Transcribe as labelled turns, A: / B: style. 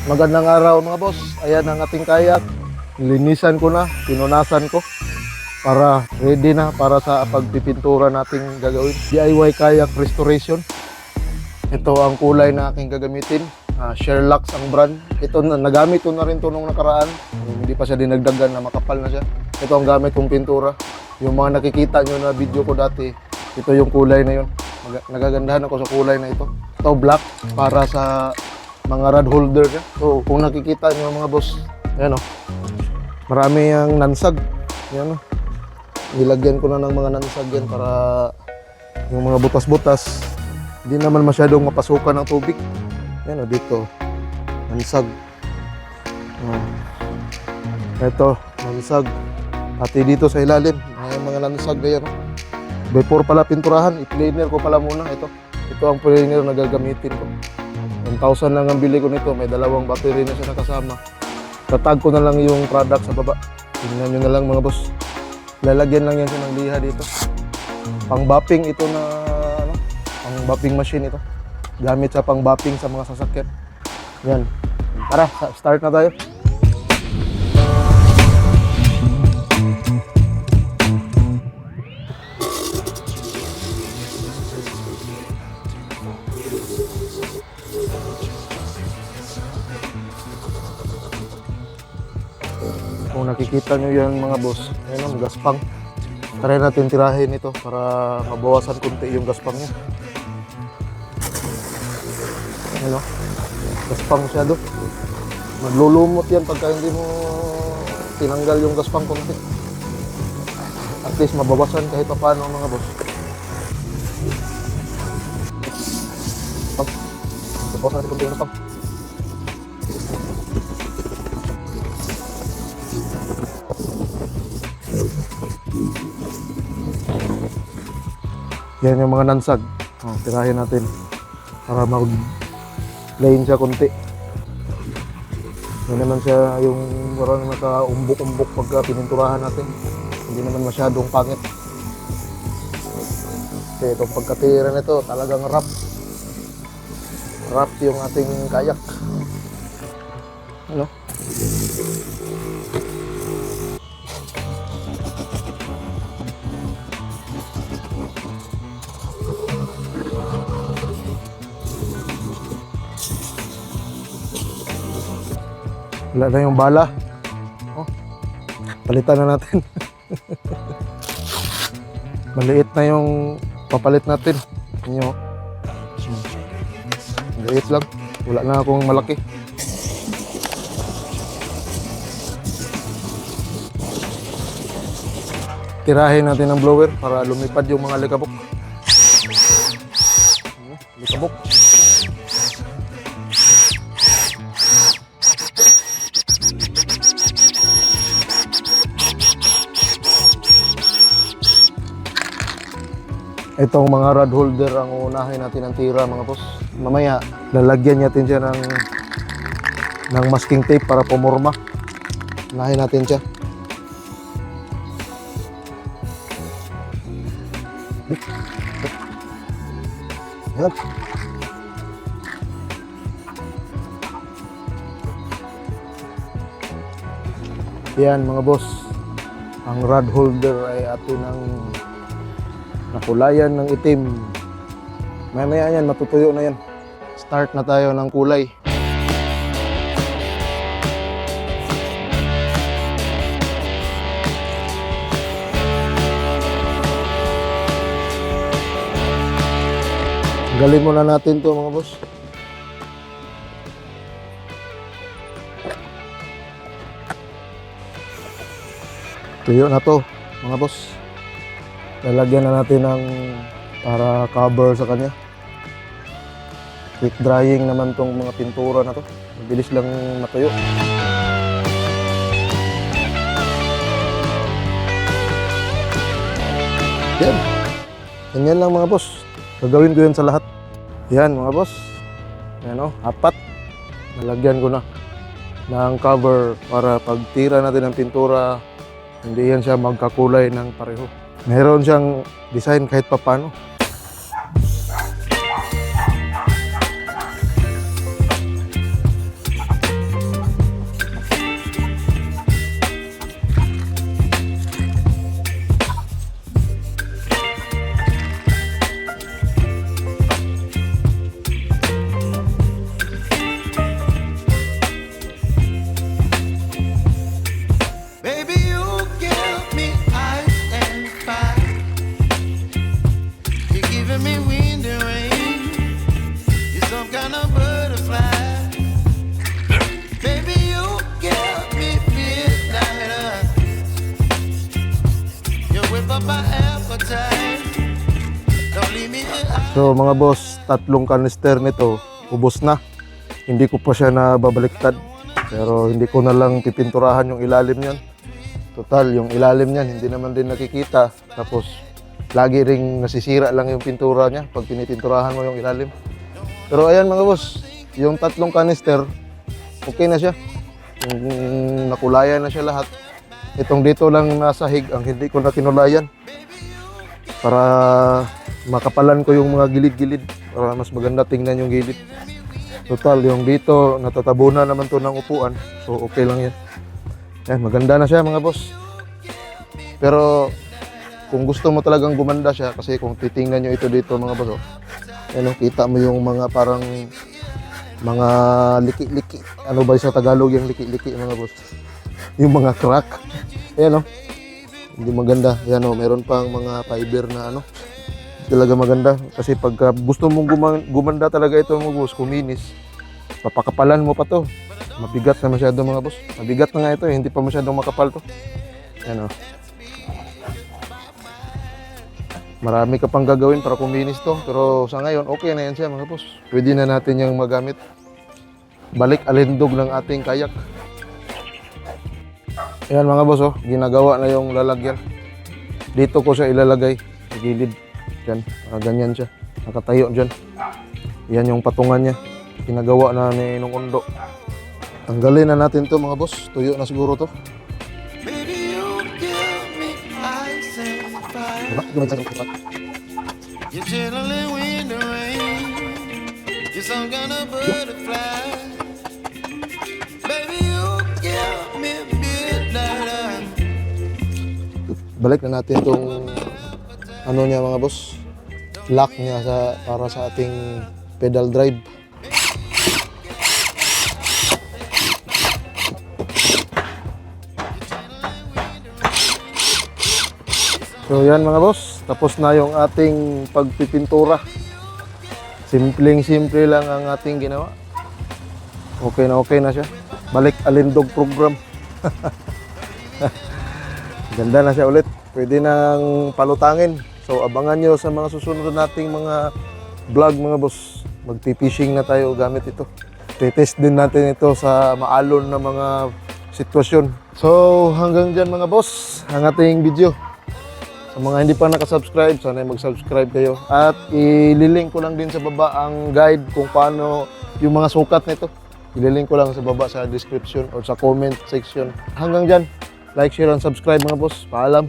A: Magandang araw mga boss. Ayan ang ating kayak. Linisan ko na, pinunasan ko para ready na para sa pagpipintura nating gagawin. DIY kayak restoration. Ito ang kulay na aking gagamitin. Sherlock ang brand. Ito nagamit ko na rin to nung nakaraan. Hindi pa siya dinagdagan na makapal na siya. Ito ang gamit kong pintura. Yung mga nakikita nyo na video ko dati, ito yung kulay na yun. Nagagandahan ako sa kulay na ito. Ito black para sa mga rod holder niya. So, kung nakikita nyo mga boss, ayan o. Marami ang nansag. Ayan o. Nilagyan ko na ng mga nansag yan para yung mga butas-butas hindi naman masyadong mapasukan ng tubig. Ayan o, dito. Nansag. Ito, nansag. Pati dito sa ilalim, may mga nansag na yan o. Before pala pinturahan, i-cleaner ko pala muna ito. Ito ang cleaner na gagamitin ko. 1,000 lang ang bili ko nito. May dalawang battery na siya nakasama. Tatag ko na lang yung product sa baba. Tingnan nyo na lang mga boss. Lalagyan lang yan siya ng liha dito. Pang-bopping ito na pang-bopping machine ito. Gamit sa pang-bopping sa mga sasakyan. Yan. Tara, start na tayo. Kung nakikita nyo yan mga boss, ayan ang gaspang. Try natin tirahin ito para mabawasan kunti yung gaspang niya. Ayan o, gaspang siya do. Maglulumot yan pagka hindi mo tinanggal yung gaspang kunti. At least mabawasan kahit pa paano mga boss. Bawasan natin kunti yung gaspang. Yan yung mga nansag. Tirahin natin para mag-lane siya konti. Yan naman siya yung parang naka-umbok-umbok pagka pininturahan natin. Hindi naman masyadong pangit. Kasi itong pagkatira nito talagang rough. Rough yung ating kayak. Ano? Wala na yung bala. Palitan na natin. Maliit na yung papalit natin. Inyo. Maliit lang. Wala na akong malaki. Tirahin natin ang blower para lumipad yung mga likabok. Likabok. Itong mga rod holder ang unahin natin ng tira mga boss. Mamaya lalagyan natin siya ng masking tape para pumorma. Unahin natin siya. Yan. Yan mga boss. Ang rod holder ay atin ang nakulayan ng itim. Mamaya yan, matutuyo na yan. Start na tayo ng kulay. Galin muna natin to mga boss. Tuyo na to mga boss. Lalagyan na natin ng para cover sa kanya. Quick drying naman tong mga pintura na to. Mabilis lang matuyo. Yan. Ganyan lang mga boss. Gagawin ko yan sa lahat. Yan mga boss. Yan o, 4. Nalagyan ko na ng cover para pag tira natin ng pintura, hindi yan siya magkakulay ng pareho. Meron siyang design kahit papano. So mga boss, 3 kanister nito, ubos na. Hindi ko pa siya nababaliktad. Pero hindi ko na lang pipinturahan yung ilalim niyan. Total, yung ilalim niyan, hindi naman din nakikita. Tapos, lagi ring nasisira lang yung pintura niya pag pinipinturahan mo yung ilalim. Pero ayan mga boss, yung 3 kanister, okay na siya. Yung nakulayan na siya lahat. Itong dito lang nasahig, ang hindi ko na kinulayan. Para makapalan ko yung mga gilid-gilid. Para mas maganda tingnan yung gilid. Total, yung dito, natatabunan naman to ng upuan. So, okay lang yan. Yan, maganda na siya mga boss. Pero, kung gusto mo talagang gumanda siya, kasi kung titingnan nyo ito dito mga boss, yan, kita mo yung mga parang mga liki-liki. Ano ba sa Tagalog yung liki-liki mga boss? Yung mga crack. Ayan o. Hindi maganda. Ayan o, meron pang mga fiber na ano. Talaga maganda. Kasi pag gusto mong gumanda talaga ito mga boss, kuminis, papakapalan mo pa to. Mabigat na masyado mga boss. Mabigat na nga ito, hindi pa masyadong makapal to. Ayan o. Marami ka pang gagawin para kuminis to. Pero sa ngayon, okay na yan siya mga boss. Pwede na natin yung magamit. Balik alindog ng ating kayak. Ayan mga boss, oh, ginagawa na yung lalagyan. Dito ko siya ilalagay sa gilid. Yan, ganyan siya. Nakatayo dyan. Yan yung patungan niya. Ginagawa na ni Nung Undo. Tanggalin na natin to mga boss. Tuyo na siguro to.
B: You're chilling in the rain. You're some kind of butterfly. Baby, you give me midnight.
A: Balik na natin tong ano niya mga boss. Lock niya para sa ating pedal drive. So yan mga boss, tapos na yung ating pagpipintura. Simpleng-simple lang ang ating ginawa. Okay na siya. Balik alindog program. Ganda na siya ulit. Pwede nang palutangin. So abangan nyo sa mga susunod nating mga vlog mga boss. Magpipishing na tayo gamit ito. Titest din natin ito sa maalon na mga sitwasyon. So hanggang dyan mga boss, ang ating video. Sa mga hindi pa nakasubscribe, sana mag-subscribe kayo. At ililink ko lang din sa baba ang guide kung paano yung mga sukat nito. Ililink ko lang sa baba sa description or sa comment section. Hanggang dyan, like, share, and subscribe mga boss. Paalam!